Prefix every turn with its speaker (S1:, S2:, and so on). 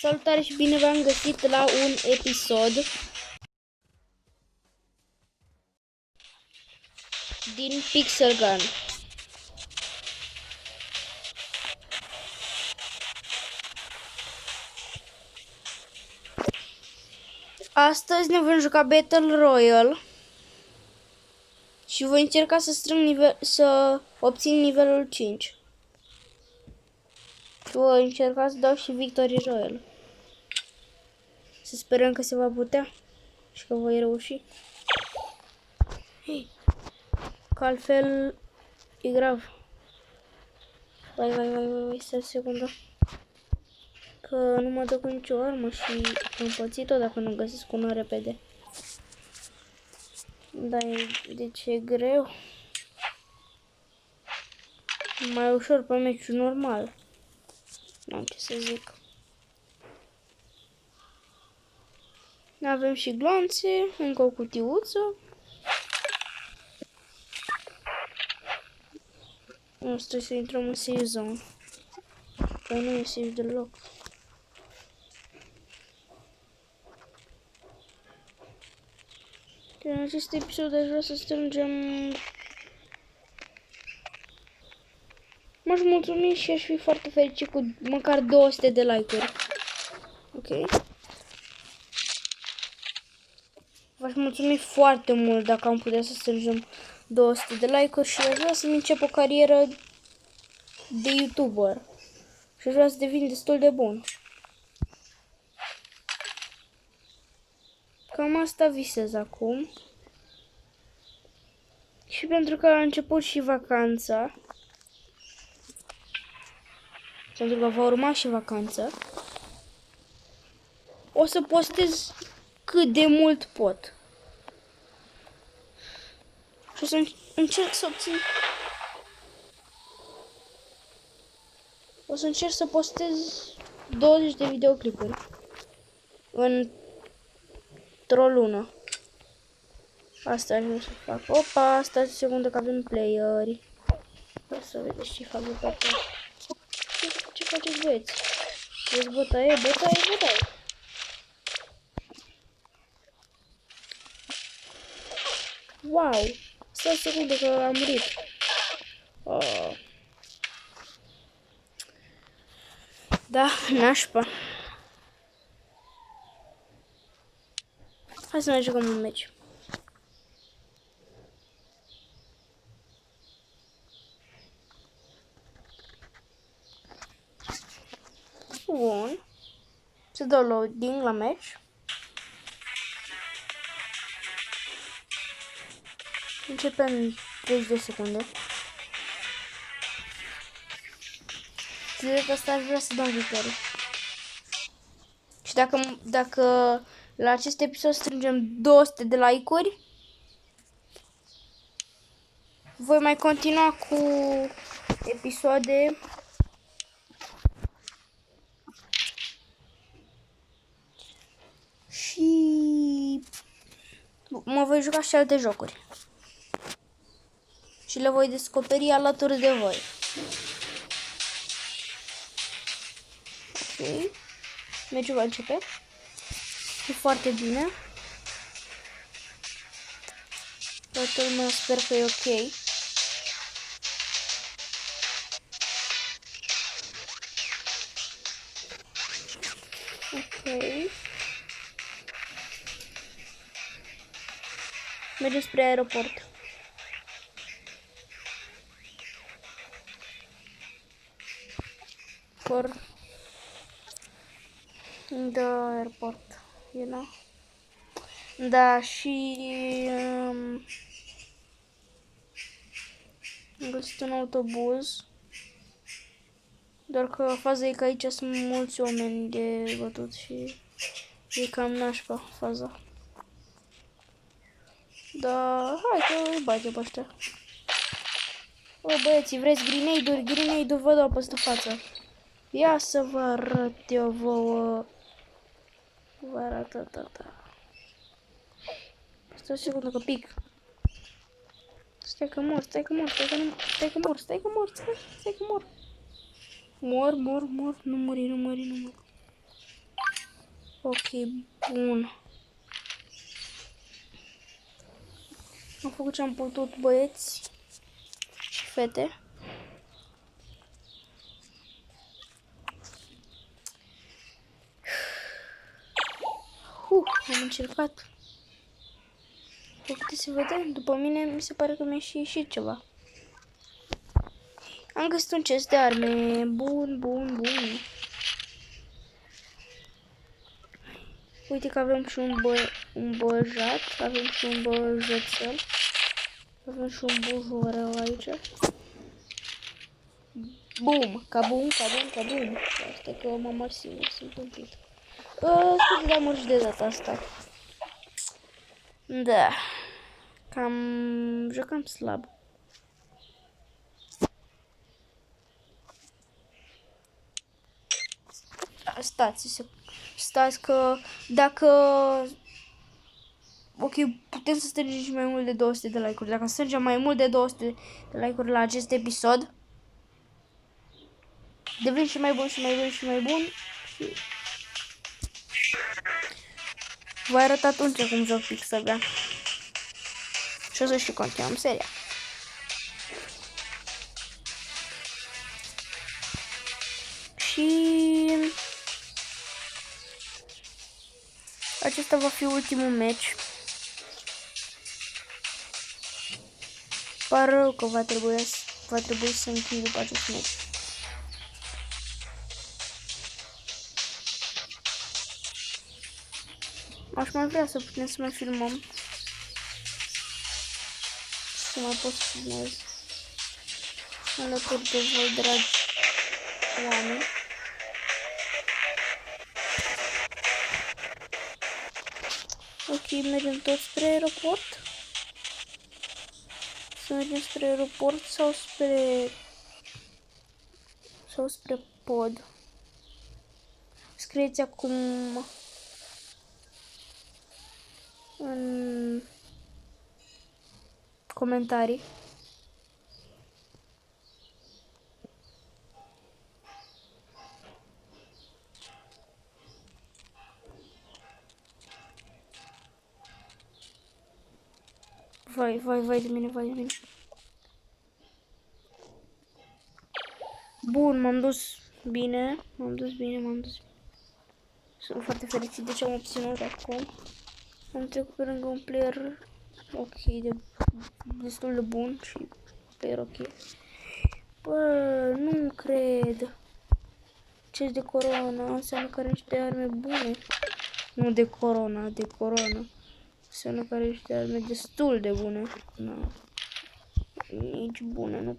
S1: Salutare și bine v-am găsit la un episod din Pixel Gun. Astăzi ne vom juca Battle Royale și voi încerca să să obțin nivelul 5. Și voi încerca să dau și Victory Royale. Să sperăm că se va putea și că voi reuși. Hei, că altfel e grav. Vai, stai o secundă. Că nu mă dă cu nicio armă și am pățit-o dacă nu găsesc una repede. Da, deci e greu. Mai ușor pe meciul normal. N-am ce să zic. Avem și gloanțe, încă o cutiuță. Nu, trebuie să intrăm în safe zone. Că nu e safe deloc. În acest episod aș vrea să strângem... M-aș mulțumi și aș fi foarte fericit cu măcar 200 de like-uri. Ok? V-aș mulțumi foarte mult dacă am putea să strângem 200 de like-uri și aș vrea să-mi încep o carieră de YouTuber. Și aș vrea să devin destul de bun. Cam asta visez acum. Și pentru că a început și vacanța. Pentru că va urma și vacanța. O să postez cât de mult pot. Și o să încerc să obțin... O să încerc să postez 20 de videoclipuri. Într-o lună. Asta aș vrea să fac. Opa, stați o secundă că avem playeri. O să vedeți ce fac pe acolo. Ce faceți, băieți? Vezi bătaie? Wow! Stai o secundă că am murit. Oh. Da, nașpa. Hai să mai jucăm un meci. Bun. Să dau loading la match. Începem 30 de secunde. Cred că asta aș vrea să dau victorie. Și dacă la acest episod strângem 200 de like-uri, voi mai continua cu episoade și mă voi juca și alte jocuri. Și le voi descoperi alături de voi. Ok. Meciul va începe. E foarte bine. Toată lumea sper că e ok. Ok. Mergem spre aeroport. For the airport, you know? Da, și am găsit un autobuz. Doar că faza e că aici sunt mulți oameni de bătut și e cam nașpa faza. Da, hai că îi bage pe ăștia. Bă, băieții, vreți grenade-uri? Grenade-uri vă dau peste față. Ia să vă arăt eu vouă. Vă arăt, Stai o secundă că pic. Stai că mor. Mor. Nu muri. Ok, bun. Am făcut ce am putut, băieți și fete. Am încercat. Puteți să vedem, după mine mi se pare că mi-a și ieșit ceva. Am găsit un chest de arme. Bun, bun, bun. Uite că avem și un băjat, avem și un băjățel, avem și un bujorel aici. Bum, cabum, cabum, cabum. Asta că m-am ars singur, sunt un pic. Scuze, dar mor și de data asta. Da. Jucam slab. Stați că dacă... Ok, putem să strângem și mai mult de 200 de like-uri. Dacă strângem mai mult de 200 de like-uri la acest episod, devin și mai bun și mai bun și mai bun. Și... vă arăt atunci cum joc Pixabay. Și o să și continuăm seria. Și... acesta va fi ultimul match. Pare rău că va trebui să închid după acest match. Aș mai vrea să putem să mai filmăm. Să mai pot să filmez alături de voi, dragi oameni. Ok, mergem tot spre aeroport. Să mergem spre aeroport sau spre pod. Scrieți acum în comentarii. Vai de mine, vai de mine. Bun, m-am dus bine, Sunt foarte fericit de ce am obținut acum. Am trecut pe lângă un player ok, destul de bun și player ok. Bă, nu cred. Ce de corona, înseamnă că are niște arme bune. Nu de corona, de corona. Înseamnă că are niște arme destul de bune. Nu. Nici bune, nu